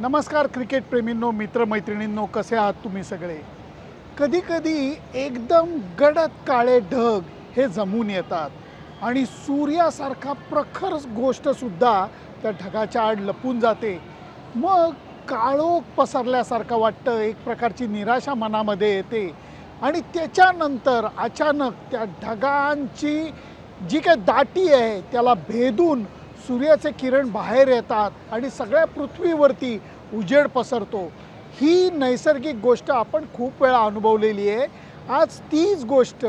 नमस्कार क्रिकेट प्रेमींनो, मित्रमैत्रिणींनो, कसे आहात तुम्ही सगळे? कधी कधी एकदम गडद काळे ढग हे जमून येतात आणि सूर्यासारखा प्रखर गोष्टसुद्धा त्या ढगाच्या आड लपून जाते. मग काळोख पसरल्यासारखं वाटतं, एक प्रकारची निराशा मनामध्ये येते आणि त्याच्यानंतर अचानक त्या ढगांची जी काही दाटी आहे त्याला भेदून सूर्याचे किरण बाहेर येतात आणि सगळ्या पृथ्वीवरती उजेड पसरतो. ही नैसर्गिक गोष्ट आपण खूप वेळा अनुभवलेली आहे. आज तीच गोष्ट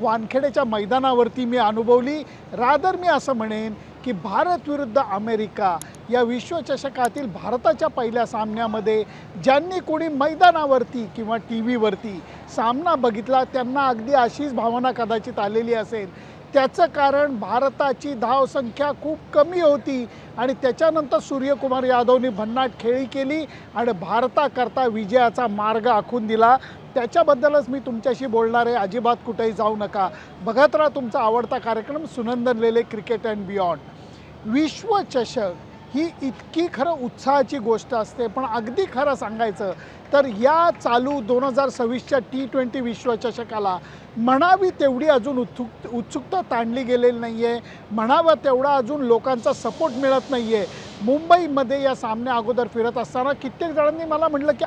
वानखेडेच्या मैदानावरती मी अनुभवली. रादर मी असं म्हणेन की भारत विरुद्ध अमेरिका या विश्वचषकातील भारताच्या पहिल्या सामन्यामध्ये ज्यांनी कोणी मैदानावरती किंवा टी व्हीवरती सामना बघितला त्यांना अगदी अशीच भावना कदाचित आलेली असेल. त्याचं कारण भारताची धावसंख्या खूप कमी होती आणि त्याच्यानंतर सूर्यकुमार यादवनी भन्नाट खेळी केली आणि भारताकरता विजयाचा मार्ग आखून दिला. त्याच्याबद्दलच मी तुमच्याशी बोलणार आहे. अजिबात कुठेही जाऊ नका. बघत राहा तुमचा आवडता कार्यक्रम सुनंदन लेले क्रिकेट अँड बियॉन्ड. विश्वचषक ही इतकी खरं उत्साहाची गोष्ट असते, पण अगदी खरं सांगायचं तर या चालू 2026च्या T20 विश्वचषकाला म्हणावी तेवढी अजून उत्सुकता ताणली गेलेली नाही आहे. म्हणावा तेवढा अजून लोकांचा सपोर्ट मिळत नाही आहे. मुंबईमध्ये या सामन्या अगोदर फिरत असताना कित्येक जणांनी मला म्हटलं की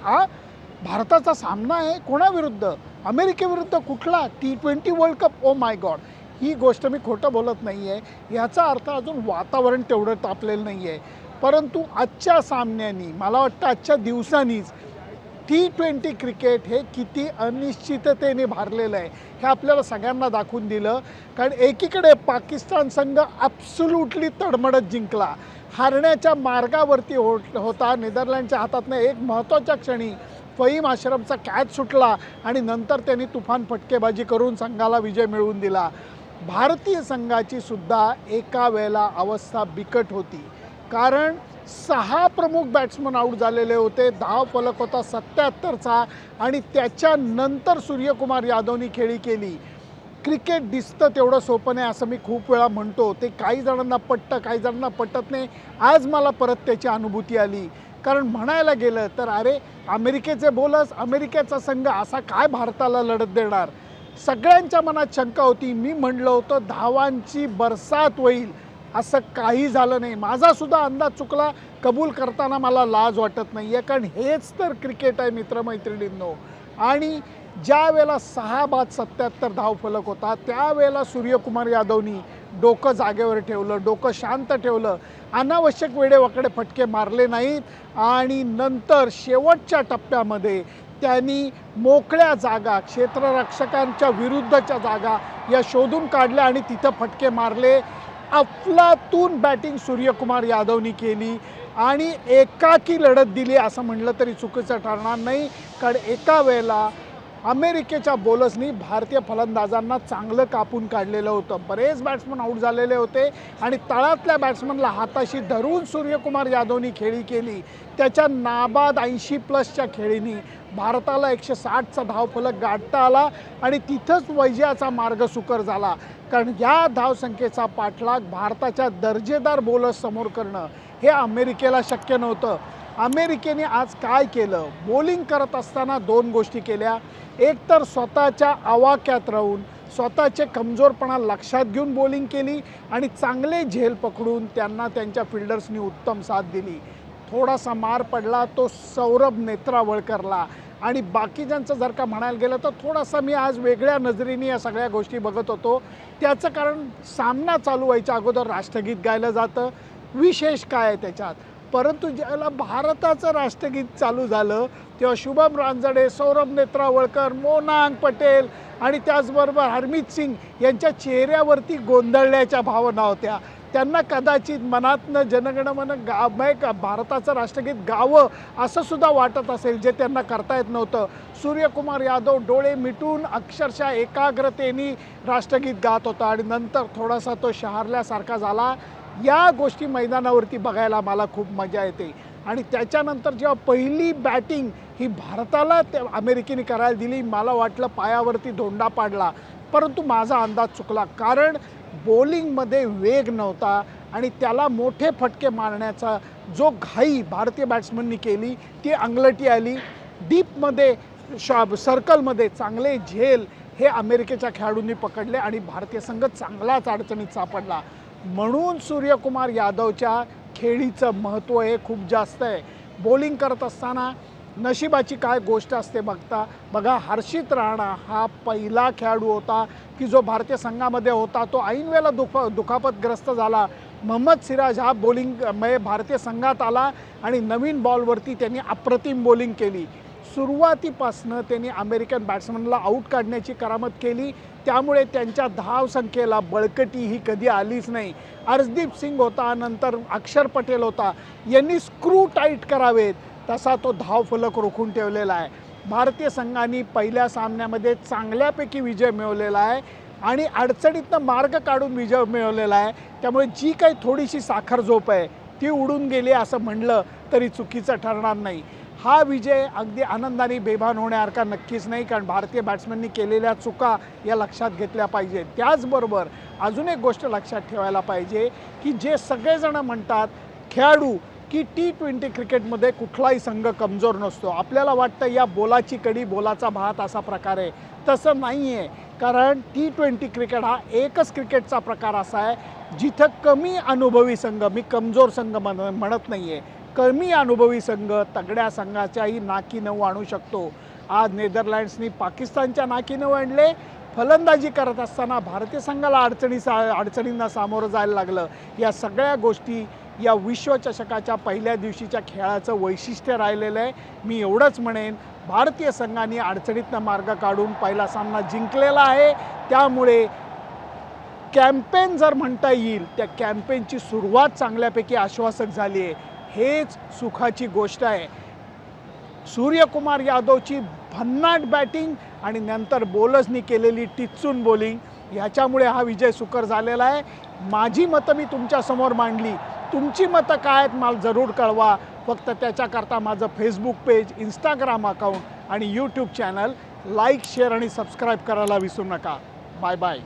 भारताचा सामना आहे कोणाविरुद्ध? अमेरिकेविरुद्ध. कुठला? T20 world cup. Oh my God. ही गोष्ट मी खोटं बोलत नाही आहे. याचा अर्थ अजून वातावरण तेवढं तापलेलं नाही आहे. परंतु आजच्या सामन्यांनी, मला वाटतं आजच्या दिवसांनीच T20 क्रिकेट हे किती अनिश्चिततेने भारलेलं आहे हे आपल्याला सगळ्यांना दाखवून दिलं. कारण एकीकडे पाकिस्तान संघ ॲब्सोल्युटली तडमडत जिंकला, हारण्याच्या मार्गावरती होता. नेदरलँडच्या हातातनं एक महत्त्वाच्या क्षणी फहीम अशरफचा कॅच सुटला आणि नंतर त्यांनी तुफान फटकेबाजी करून संघाला विजय मिळवून दिला. भारतीय संघाची सुद्धा एका वेळेला अवस्था बिकट होती, कारण 6 प्रमुख बॅट्समन आऊट झालेले होते. धाव फलक होता 77चा आणि त्याच्यानंतर सूर्यकुमार यादवनी खेळी केली. क्रिकेट दिसतं तेवढं सोपं नाही असं मी खूप वेळा म्हणतो. ते काही जणांना पटतं, काही जणांना पटत नाही. आज मला परत त्याची अनुभूती आली. कारण म्हणायला गेलं तर अरे, अमेरिकेचे बोलर्स, अमेरिकेचा संघ असा काय भारताला लढत देणार? सगळ्यांच्या मनात शंका होती. मी म्हणलं होतं धावांची बरसात होईल, असं काही झालं नाही. माझा सुद्धा अंदाज चुकला. कबूल करताना मला लाज वाटत नाही आहे, कारण हेच तर क्रिकेट आहे मित्रमैत्रिणींनो. आणि ज्या वेळेला 6 बाद 77 धावफलक होता त्यावेळेला सूर्यकुमार यादवनी डोकं जागेवर ठेवलं, डोकं शांत ठेवलं, अनावश्यक वेडेवाकडे फटके मारले नाहीत आणि नंतर शेवटच्या टप्प्यामध्ये त्यांनी मोकळ्या जागा, क्षेत्ररक्षकांच्या विरुद्धच्या जागा या शोधून काढल्या आणि तिथं फटके मारले. अफलातून बॅटिंग सूर्यकुमार यादवनी केली आणि एकाकी लढत दिली असं म्हटलं तरी चुकीचं ठरणार नाही. कारण एका वेळेला अमेरिकेच्या बॉलर्सनी भारतीय फलंदाजांना चांगलं कापून काढलेलं होतं. बरेच बॅट्समन आऊट झालेले होते आणि तळातल्या बॅट्समनला हाताशी धरून सूर्यकुमार यादवनी खेळी केली. त्याच्या नाबाद 80+ खेळीनी भारताला 160चा धावफलक गाठता आला आणि तिथंच विजयाचा मार्ग सुकर झाला. कारण या धावसंख्येचा पाठलाग भारताच्या दर्जेदार बॉलर्स समोर करणं हे अमेरिकेला शक्य नव्हतं. अमेरिकेने आज काय केलं? बॉलिंग करत असताना 2 गोष्टी केल्या. एक तर स्वतःच्या आवाक्यात राहून स्वतःचे कमजोरपणा लक्षात घेऊन बॉलिंग केली आणि चांगले झेल पकडून त्यांना त्यांच्या फिल्डर्सनी उत्तम साथ दिली. थोडासा मार पडला तो सौरभ नेत्रावळकरला. आणि बाकीच्यांचं जर का म्हणायला गेलं तर थोडासा मी आज वेगळ्या नजरेने या सगळ्या गोष्टी बघत होतो. त्याचं कारण सामना चालू व्हायच्या अगोदर राष्ट्रगीत गायलं जातं. विशेष काय आहे त्याच्यात? परंतु ज्याला भारताचं राष्ट्रगीत चालू झालं तेव्हा शुभम रांजडे, सौरभ नेत्रावळकर, मोनांग पटेल आणि त्याचबरोबर हरमीत सिंग यांच्या चेहऱ्यावरती गोंधळल्याच्या भावना होत्या. त्यांना कदाचित मनातनं जनगणमन भारताचं राष्ट्रगीत गावं असं सुद्धा वाटत असेल, जे त्यांना करता येत नव्हतं. सूर्यकुमार यादव डोळे मिटून अक्षरशः एकाग्रतेने राष्ट्रगीत गात होता आणि नंतर थोडासा तो शहारल्यासारखा झाला. या गोष्टी मैदानावरती बघायला मला खूप मजा येते. आणि त्याच्यानंतर जेव्हा पहिली बॅटिंग ही भारताला अमेरिकेने करायला दिली, मला वाटलं पायावरती धोंडा पाडला. परंतु माझा अंदाज चुकला, कारण बॉलिंगमध्ये वेग नव्हता आणि त्याला मोठे फटके मारण्याचा जो घाई भारतीय बॅट्समननी केली ती अंगलटी आली. डीपमध्ये सर्कलमध्ये चांगले झेल हे अमेरिकेच्या खेळाडूंनी पकडले आणि भारतीय संघ चांगलाच अडचणीत सापडला. म्हणून सूर्यकुमार यादवच्या खेळीचं महत्त्व हे खूप जास्त आहे. बॉलिंग करत असताना नशिबाची काय गोष्ट असते बघा, हर्षित राणा हा पहिला खेळाडू होता की जो भारतीय संघामध्ये होता, तो ऐनवेळेला दुखापतग्रस्त झाला. मोहम्मद सिराज हा बॉलिंग भारतीय संघात आला आणि नवीन बॉलवरती त्यांनी अप्रतिम बॉलिंग केली. सुरुवातीपासनं त्यांनी अमेरिकन बॅट्समनला आऊट काढण्याची करामत केली, त्यामुळे त्यांच्या धावसंख्येला बळकटी ही कधी आलीच नाही. अर्शदीप सिंग होता, नंतर अक्षर पटेल होता, यांनी स्क्रू टाईट करावेत तसा तो धावफलक रोखून ठेवलेला आहे. भारतीय संघाने पहिल्या सामन्यामध्ये चांगल्यापैकी विजय मिळवलेला आहे आणि अडचणीतनं मार्ग काढून विजय मिळवलेला आहे. त्यामुळे जी काही थोडीशी साखर झोप आहे ती उडून गेली असं म्हणलं तरी चुकीचं ठरणार नाही. हा विजय अगदी आनंदाने बेभान होण्यासारखा नक्कीच नाही, कारण भारतीय बॅट्समननी केलेल्या चुका या लक्षात घेतल्या पाहिजेत. त्याचबरोबर अजून एक गोष्ट लक्षात ठेवायला पाहिजे की जे सगळेजण म्हणतात खेळाडू की T20 क्रिकेटमध्ये कुठलाही संघ कमजोर नसतो. आपल्याला वाटतं या बोलाची कडी बोलाचा भात असा प्रकार आहे, तसं नाही आहे. कारण T20 क्रिकेट हा एकच क्रिकेटचा प्रकार असा आहे जिथं कमी अनुभवी संघ, मी कमजोर संघ म्हणत नाही आहे, कमी अनुभवी संघ तगड्या संघाच्याही नाकी नऊ आणू शकतो. आज नेदरलँड्सनी पाकिस्तानच्या नाकी नऊ आणले. फलंदाजी करत असताना भारतीय संघाला अडचणींना सामोरं जायला लागलं. या सगळ्या गोष्टी या विश्वचषकाच्या पहिल्या दिवशीच्या खेळाचं वैशिष्ट्य राहिलेलं आहे. मी एवढंच म्हणेन, भारतीय संघाने अडचणीतनं मार्ग काढून पहिला सामना जिंकलेला आहे. त्यामुळे कॅम्पेन जर म्हणता येईल, त्या कॅम्पेनची सुरुवात चांगल्यापैकी आश्वासक झाली आहे. हेच सुखाची गोष्ट आहे. सूर्यकुमार यादवची भन्नाट बॅटिंग आणि नंतर बॉलर्सनी केलेली टिच्चून बॉलिंग ह्याच्यामुळे हा विजय सुकर झालेला आहे. माझी मतं मी तुमच्यासमोर मांडली. तुमची मतं काय आहेत मला जरूर कळवा. फक्त त्याच्याकरता माझं फेसबुक पेज, इंस्टाग्राम अकाउंट आणि यूट्यूब चॅनल लाईक, शेअर आणि सबस्क्राईब करायला विसरू नका. Bye bye.